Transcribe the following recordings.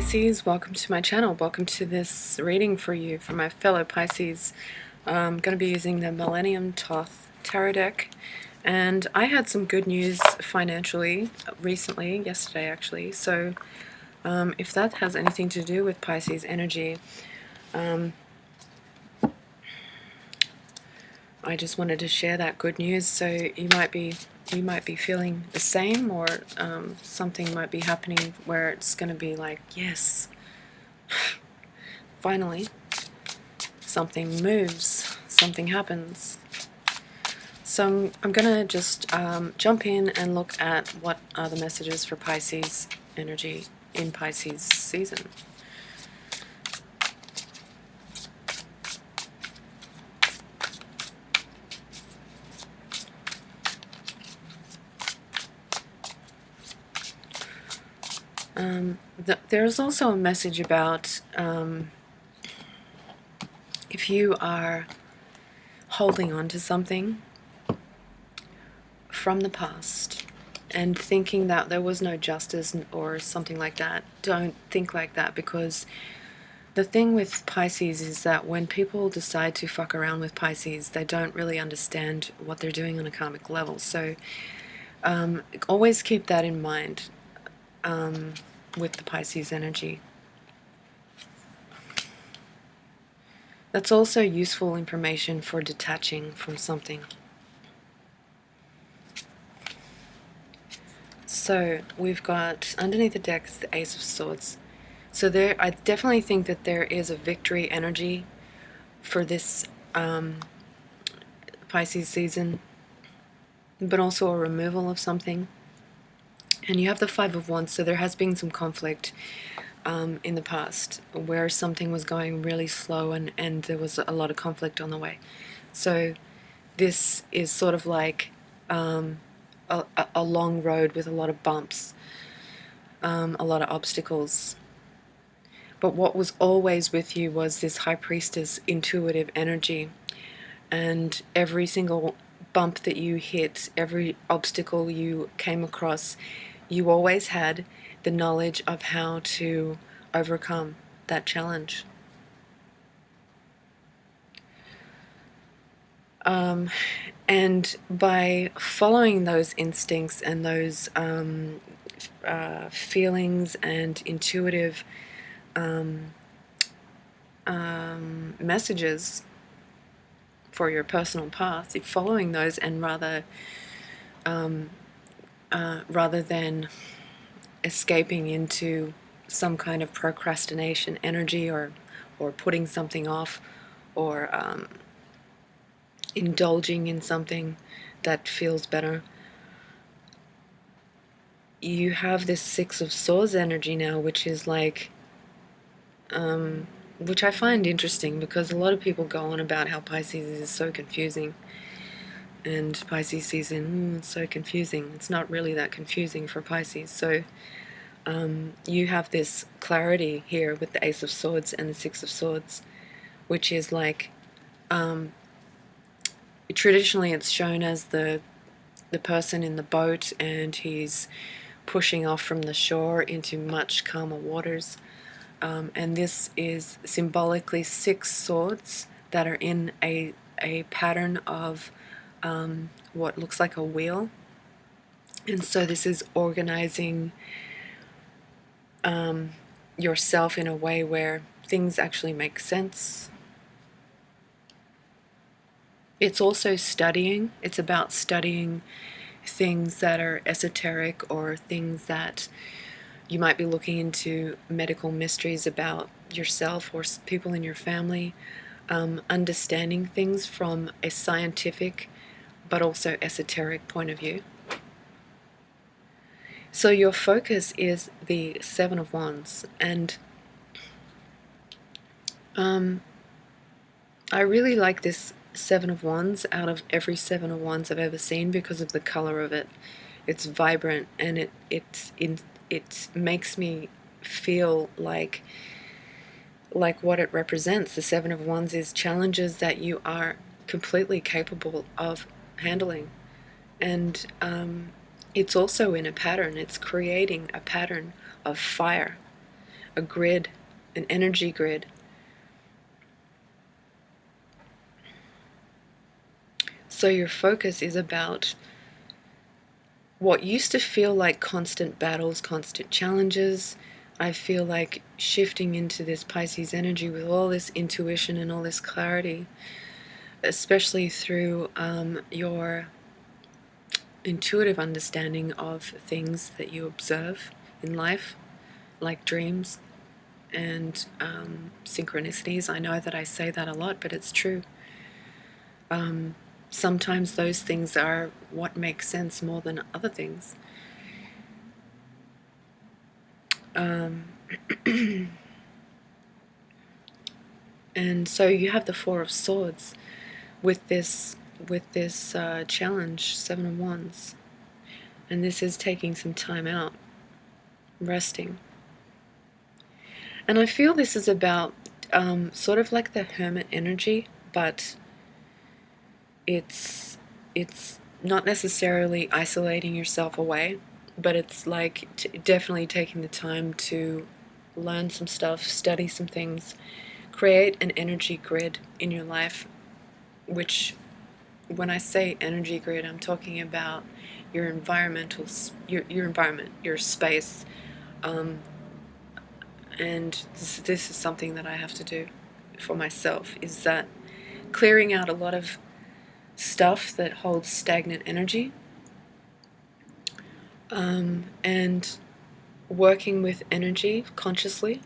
Pisces, welcome to my channel. Welcome to this reading for you, for my fellow Pisces. I'm going to be using the Millennium Thoth Tarot deck, and I had some good news financially recently, yesterday actually, so if that has anything to do with Pisces energy, I just wanted to share that good news. So you might be feeling the same, or something might be happening where it's going to be like, yes, finally something moves, something happens. So I'm gonna just jump in and look at what are the messages for Pisces energy in Pisces season. There's also a message about if you are holding on to something from the past and thinking that there was no justice or something like that, don't think like that, because the thing with Pisces is that when people decide to fuck around with Pisces, they don't really understand what they're doing on a karmic level. So always keep that in mind with the Pisces energy. That's also useful information for detaching from something. So we've got underneath the deck the Ace of Swords. So there, I definitely think that there is a victory energy for this Pisces season, but also a removal of something. And you have the Five of Wands, so there has been some conflict in the past where something was going really slow and there was a lot of conflict on the way. So this is sort of like a long road with a lot of bumps, a lot of obstacles. But what was always with you was this High Priestess intuitive energy, and every single bump that you hit, every obstacle you came across, you always had the knowledge of how to overcome that challenge. And by following those instincts and those feelings and intuitive messages for your personal path, following those, and rather than escaping into some kind of procrastination energy, or putting something off, or indulging in something that feels better, you have this Six of Swords energy now, which is like which I find interesting, because a lot of people go on about how Pisces is so confusing, and Pisces season, it's so confusing. It's not really that confusing for Pisces. So you have this clarity here with the Ace of Swords and the Six of Swords, which is like, traditionally it's shown as the person in the boat, and he's pushing off from the shore into much calmer waters. And this is symbolically 6 swords that are in a pattern of what looks like a wheel. And so this is organizing yourself in a way where things actually make sense. It's also studying. It's about studying things that are esoteric, or things that you might be looking into, medical mysteries about yourself or people in your family, understanding things from a scientific but also esoteric point of view. So your focus is the Seven of Wands, and I really like this Seven of Wands out of every Seven of Wands I've ever seen, because of the color of it. It's vibrant, and it makes me feel like what it represents. The Seven of Wands is challenges that you are completely capable of handling, and it's also in a pattern. It's creating a pattern of fire, a grid, an energy grid. So your focus is about what used to feel like constant battles, constant challenges. I feel like shifting into this Pisces energy with all this intuition and all this clarity, especially through your intuitive understanding of things that you observe in life, like dreams and synchronicities. I know that I say that a lot, but it's true. Sometimes those things are what makes sense more than other things. And so you have the Four of Swords with this challenge, Seven of Wands, and this is taking some time out, resting. And I feel this is about sort of like the hermit energy, but it's not necessarily isolating yourself away, but it's like definitely taking the time to learn some stuff, study some things, create an energy grid in your life, which, when I say energy grid, I'm talking about your environmental, your environment, your space, and this is something that I have to do for myself, is that clearing out a lot of stuff that holds stagnant energy, and working with energy consciously,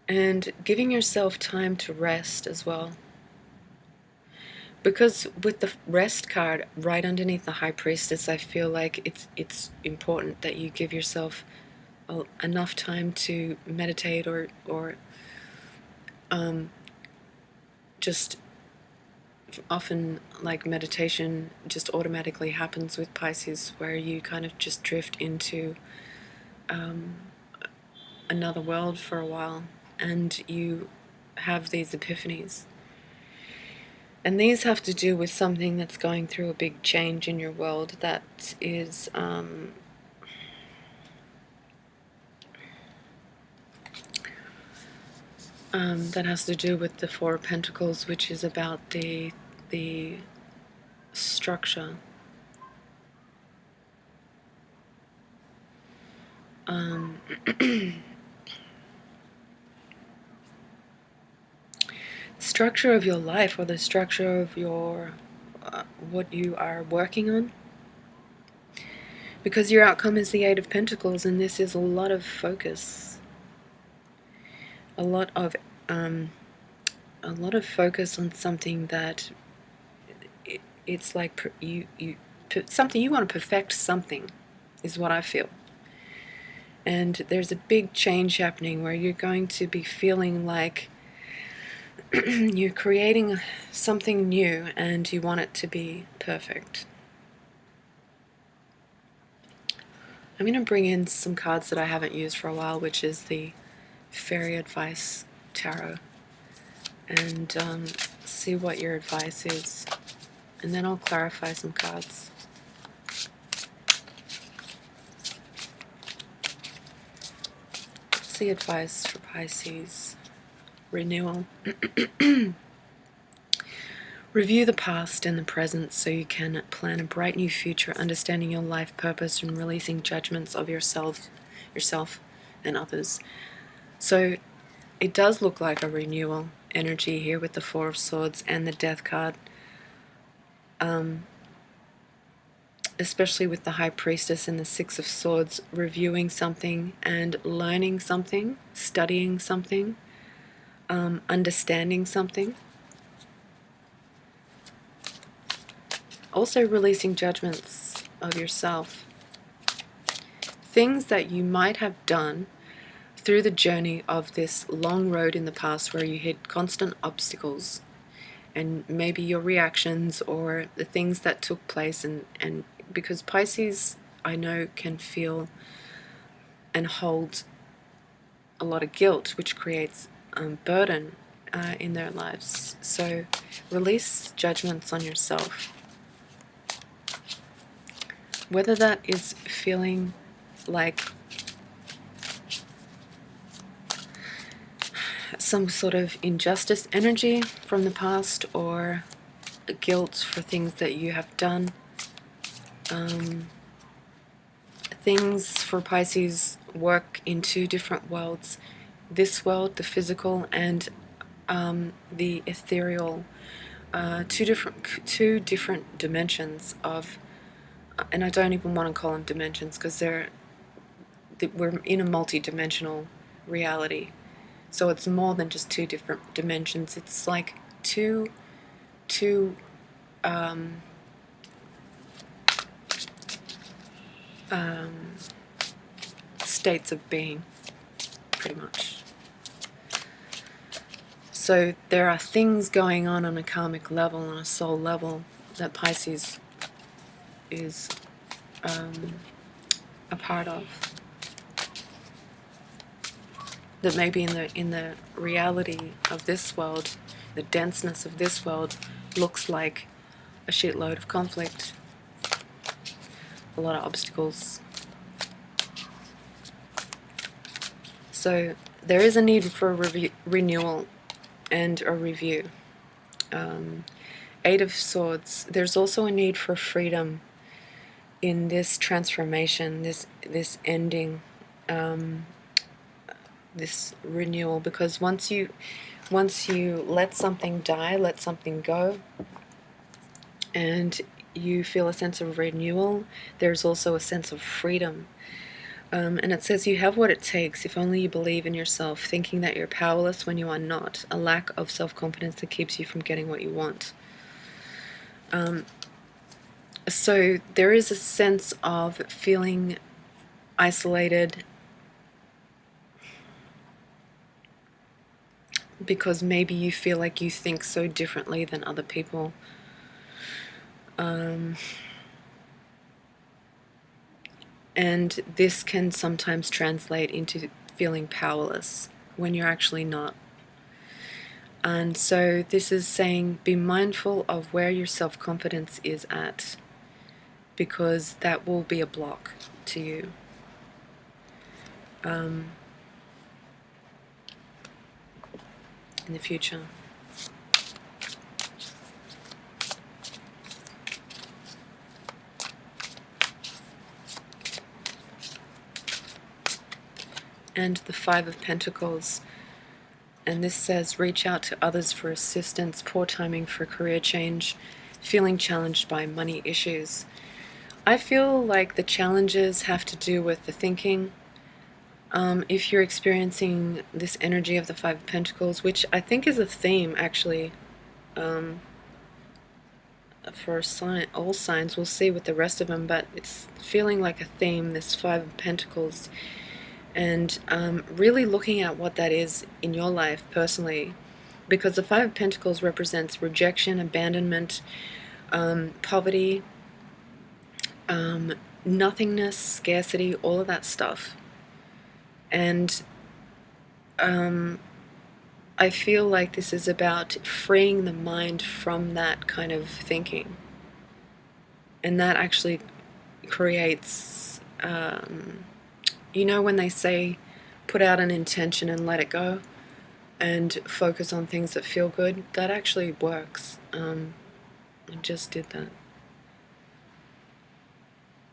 and giving yourself time to rest as well. Because with the rest card right underneath the High Priestess, I feel like it's important that you give yourself enough time to meditate, or just often, like, meditation just automatically happens with Pisces, where you kind of just drift into another world for a while, and you have these epiphanies. And these have to do with something that's going through a big change in your world that is that has to do with the Four of Pentacles, which is about the structure. Structure of your life, or the structure of your what you are working on, because your outcome is the Eight of Pentacles, and this is a lot of focus, a lot of focus on something that it's like something you want to perfect. Something is what I feel. And there's a big change happening where you're going to be feeling like you're creating something new and you want it to be perfect. I'm going to bring in some cards that I haven't used for a while, which is the Fairy Advice Tarot, and see what your advice is. And then I'll clarify some cards. What's the advice for Pisces? Renewal. Review the past and the present so you can plan a bright new future, understanding your life purpose and releasing judgments of yourself and others. So it does look like a renewal energy here with the Four of Swords and the Death card. Especially with the High Priestess and the Six of Swords, reviewing something and learning something, studying something, understanding something. Also releasing judgments of yourself. Things that you might have done through the journey of this long road in the past where you hit constant obstacles, and maybe your reactions or the things that took place, and because Pisces, I know, can feel and hold a lot of guilt, which creates burden in their lives. So release judgments on yourself. Whether that is feeling like some sort of injustice energy from the past, or guilt for things that you have done. Things for Pisces work in two different worlds. This world, the physical, and the ethereal. Two different dimensions of, and I don't even want to call them dimensions, because we're in a multi-dimensional reality. So it's more than just two different dimensions. It's like two states of being, pretty much. So there are things going on a karmic level, on a soul level, that Pisces is a part of, that maybe in the reality of this world, the denseness of this world, looks like a shitload of conflict, a lot of obstacles. So there is a need for a renewal and a review. Eight of Swords. There's also a need for freedom in this transformation, this ending, this renewal. Because once you let something die, let something go, and you feel a sense of renewal, there's also a sense of freedom. And it says you have what it takes if only you believe in yourself, thinking that you're powerless when you are not, a lack of self-confidence that keeps you from getting what you want. So there is a sense of feeling isolated because maybe you feel like you think so differently than other people. And this can sometimes translate into feeling powerless when you're actually not. And so this is saying, be mindful of where your self-confidence is at, because that will be a block to you. In the future. And the Five of Pentacles. And this says, reach out to others for assistance, poor timing for career change, feeling challenged by money issues. I feel like the challenges have to do with the thinking. If you're experiencing this energy of the Five of Pentacles, which I think is a theme, actually, for all signs, we'll see with the rest of them, but it's feeling like a theme, this Five of Pentacles. And really looking at what that is in your life personally, because the Five of Pentacles represents rejection, abandonment, poverty, nothingness, scarcity, all of that stuff. And I feel like this is about freeing the mind from that kind of thinking. And that actually creates, you know, when they say put out an intention and let it go and focus on things that feel good, that actually works. I just did that.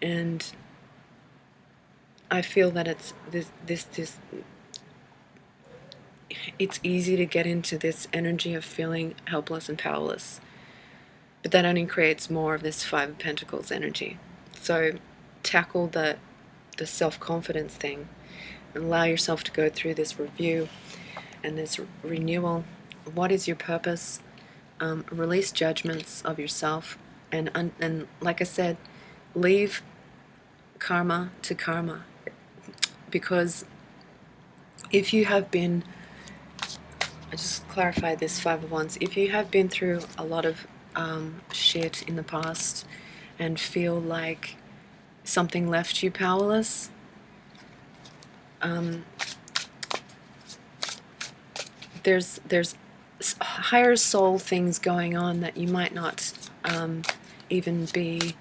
And I feel that it's it's easy to get into this energy of feeling helpless and powerless, but that only creates more of this Five of Pentacles energy. So tackle the self-confidence thing and allow yourself to go through this review and this renewal. What is your purpose? Release judgments of yourself, and like I said, leave karma to karma. Because if you have been, I just clarify this Five of Wands, if you have been through a lot of shit in the past and feel like something left you powerless, there's higher soul things going on that you might not even be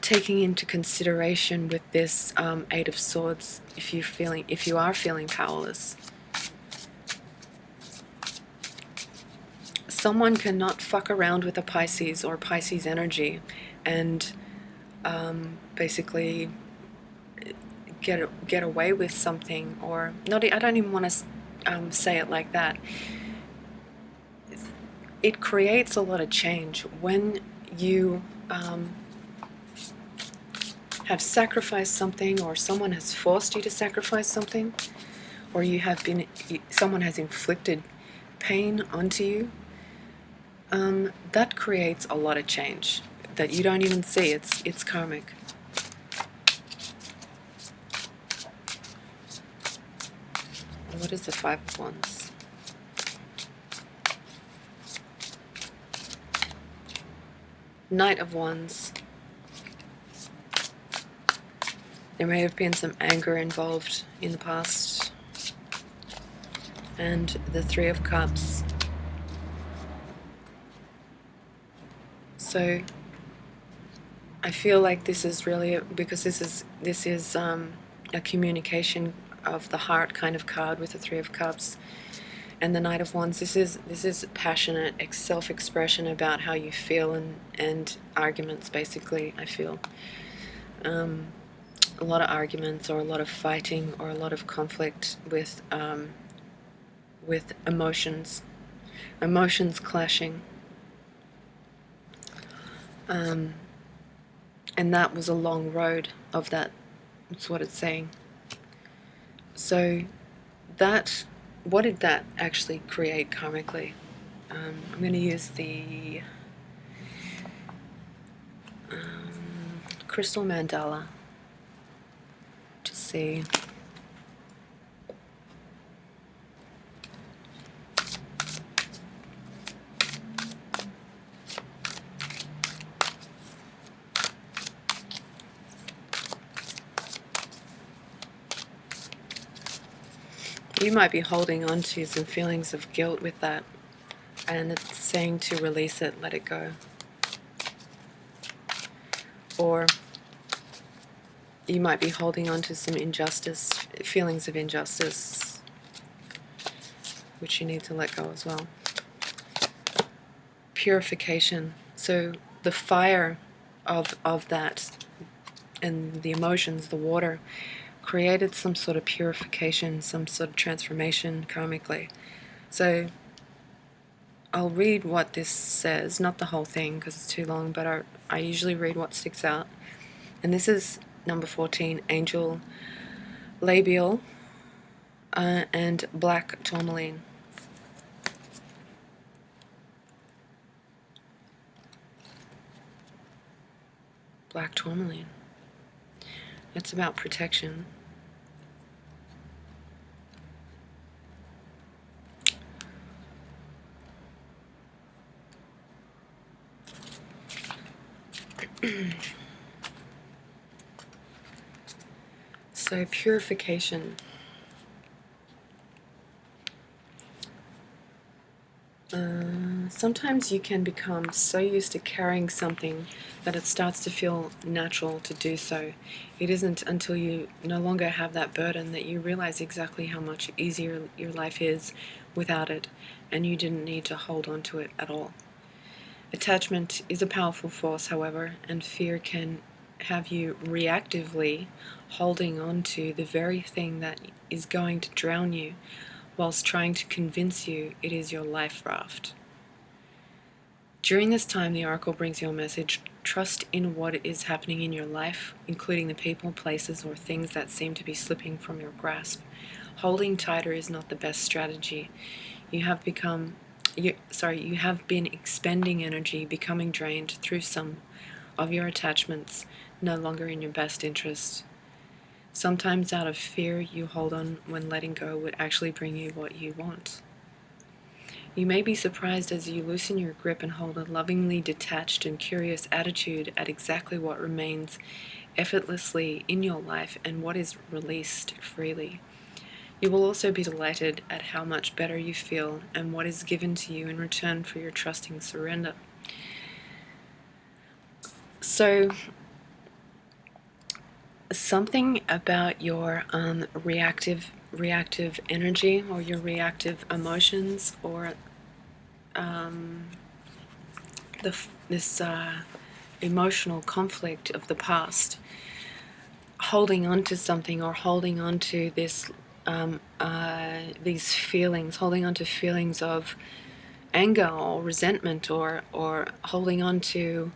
taking into consideration with this Eight of Swords. If you are feeling powerless, someone cannot fuck around with a Pisces or Pisces energy and basically get away with something, or not. I don't even want to say it like that. It creates a lot of change when you have sacrificed something, or someone has forced you to sacrifice something, or someone has inflicted pain onto you. That creates a lot of change that you don't even see. It's karmic. What is the Five of Wands? Knight of Wands. There may have been some anger involved in the past. And the Three of Cups. So I feel like this is really, because this is a communication of the heart kind of card with the Three of Cups. And the Knight of Wands, this is passionate self-expression about how you feel, and arguments, basically, I feel. A lot of arguments, or a lot of fighting, or a lot of conflict with emotions clashing. And that was a long road of that. That's what it's saying. So what did that actually create karmically? I'm going to use the crystal mandala to see. You might be holding on to some feelings of guilt with that, and it's saying to release it, let it go. Or you might be holding on to some injustice, feelings of injustice, which you need to let go as well. Purification. So the fire of that, and the emotions, the water, created some sort of purification, some sort of transformation karmically. So I'll read what this says, not the whole thing because it's too long, but I usually read what sticks out. And this is number 14, Angel Labial and Black Tourmaline. Black Tourmaline. It's about protection. So purification. Sometimes you can become so used to carrying something that it starts to feel natural to do so. It isn't until you no longer have that burden that you realize exactly how much easier your life is without it, and you didn't need to hold on to it at all. Attachment is a powerful force, however, and fear can have you reactively holding on to the very thing that is going to drown you, whilst trying to convince you it is your life raft. During this time, the Oracle brings you a message: trust in what is happening in your life, including the people, places, or things that seem to be slipping from your grasp. Holding tighter is not the best strategy. You have been expending energy, becoming drained through some of your attachments, no longer in your best interest. Sometimes out of fear, you hold on when letting go would actually bring you what you want. You may be surprised as you loosen your grip and hold a lovingly detached and curious attitude at exactly what remains effortlessly in your life and what is released freely. You will also be delighted at how much better you feel and what is given to you in return for your trusting surrender. So, something about your reactive energy, or your reactive emotions, or this emotional conflict of the past, holding on to something, or holding on to these feelings, holding on to feelings of anger or resentment, or holding on to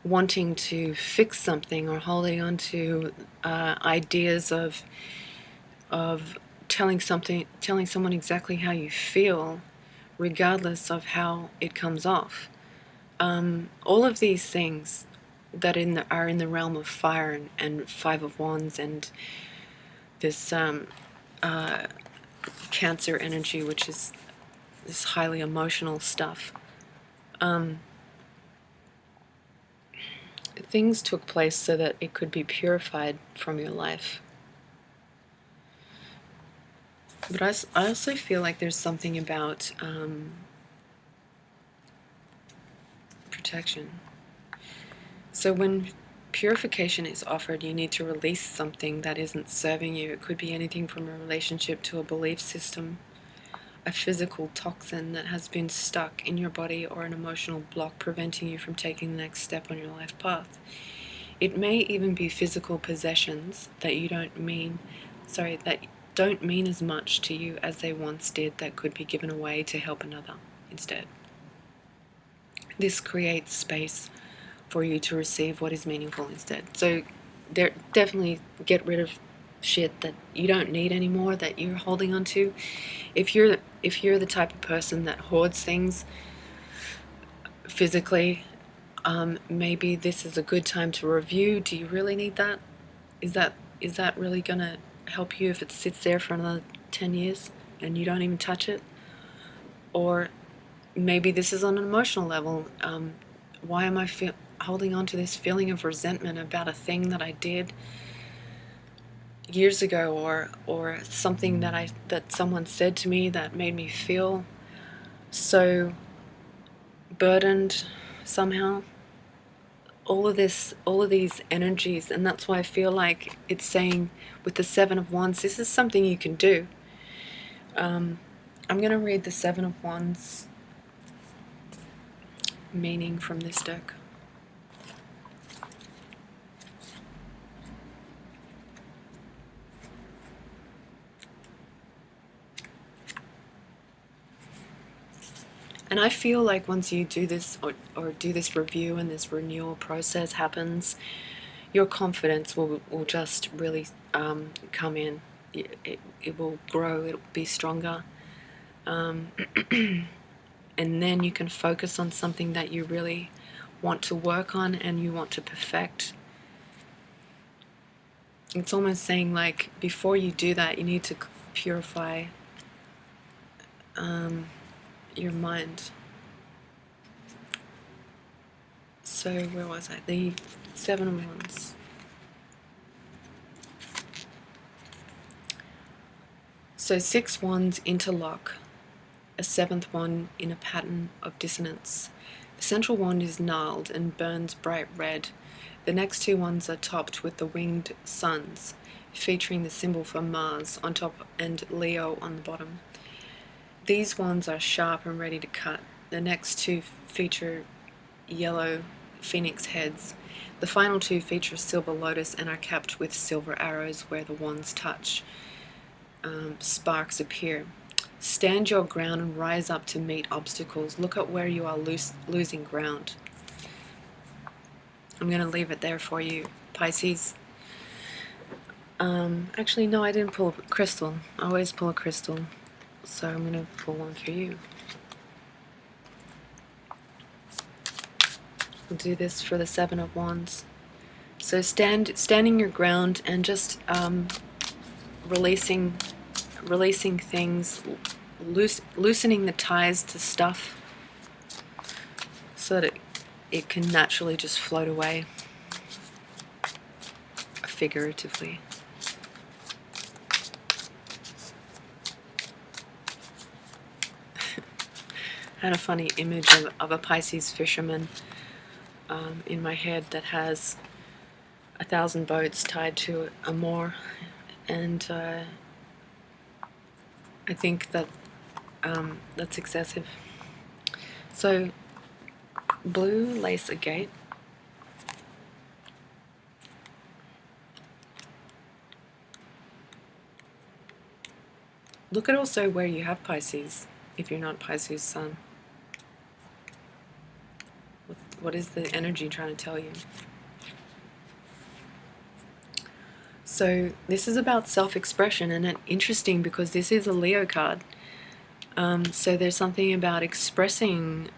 wanting to fix something, or holding on to ideas of telling someone exactly how you feel, regardless of how it comes off. All of these things that are in the realm of fire and Five of Wands and this Cancer energy, which is this highly emotional stuff. Things took place so that it could be purified from your life. But I also feel like there's something about protection. So when purification is offered, you need to release something that isn't serving you. It could be anything from a relationship to a belief system, a physical toxin that has been stuck in your body, or an emotional block preventing you from taking the next step on your life path. It may even be physical possessions that that don't mean as much to you as they once did, that could be given away to help another instead. This creates space for you to receive what is meaningful instead. So definitely get rid of shit that you don't need anymore, that you're holding on to. If you're the type of person that hoards things physically, maybe this is a good time to review. Do you really need that? Is that really gonna help you if it sits there for another 10 years and you don't even touch it? Or maybe this is on an emotional level. Why am I holding on to this feeling of resentment about a thing that I did years ago, or something that someone said to me that made me feel so burdened somehow? All of these energies, and that's why I feel like it's saying with the Seven of Wands, this is something you can do. I'm going to read the Seven of Wands meaning from this deck. And I feel like once you do this, or do this review, and this renewal process happens, your confidence will just really come in. It will grow, it will be stronger. And then you can focus on something that you really want to work on and you want to perfect. It's almost saying, like, before you do that, you need to purify your mind. So where was I? The Seven of Wands. So 6 wands interlock, a 7th wand in a pattern of dissonance. The central wand is gnarled and burns bright red. The next 2 wands are topped with the winged suns, featuring the symbol for Mars on top and Leo on the bottom. These wands are sharp and ready to cut. The next 2 feature yellow phoenix heads. The final 2 feature silver lotus and are capped with silver arrows where the wands touch. Sparks appear. Stand your ground and rise up to meet obstacles. Look at where you are losing ground. I'm going to leave it there for you, Pisces. Actually, no, I didn't pull a crystal. I always pull a crystal. So I'm going to pull one for you. We'll do this for the Seven of Wands. So standing your ground and just releasing things, loosening the ties to stuff so that it can naturally just float away, figuratively. I had a funny image of a Pisces fisherman in my head that has 1,000 boats tied to a moor, and I think that that's excessive. So blue lace agate. Look at also where you have Pisces, if you're not Pisces sun. What is the energy trying to tell you? So this is about self-expression, and it's interesting because this is a Leo card. So there's something about expressing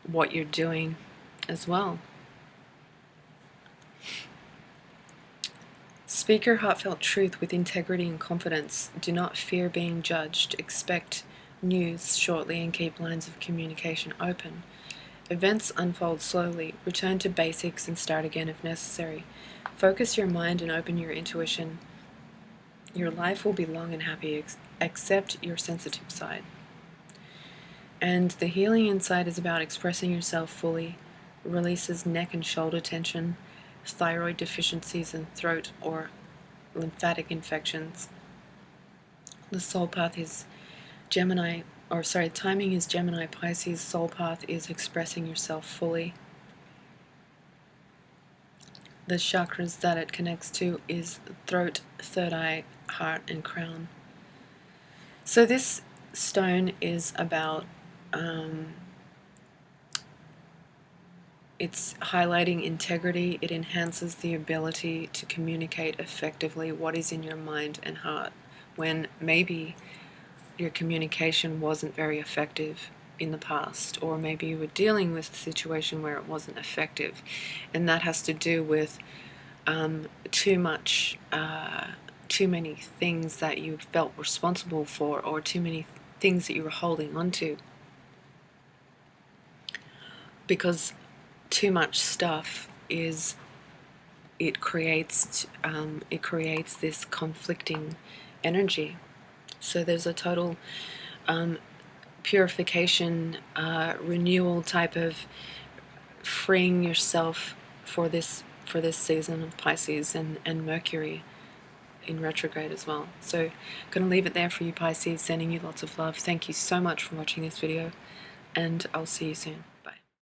what you're doing as well. Speak your heartfelt truth with integrity and confidence. Do not fear being judged. Expect news shortly and keep lines of communication open. Events unfold slowly. Return to basics and start again if necessary. Focus your mind and open your intuition. Your life will be long and happy. Accept your sensitive side. And the healing inside is about expressing yourself fully. Releases neck and shoulder tension, thyroid deficiencies, and throat or lymphatic infections. The soul path is timing is Gemini, Pisces. Soul path is expressing yourself fully. The chakras that it connects to is throat, third eye, heart, and crown. So this stone is about, it's highlighting integrity. It enhances the ability to communicate effectively what is in your mind and heart when maybe your communication wasn't very effective in the past, or maybe you were dealing with a situation where it wasn't effective, and that has to do with too many things that you felt responsible for, or too many things that you were holding on to, because too much stuff it creates this conflicting energy. So there's a total purification, renewal type of freeing yourself for this season of Pisces, and Mercury in retrograde as well. So gonna leave it there for you, Pisces. Sending you lots of love. Thank you so much for watching this video, and I'll see you soon.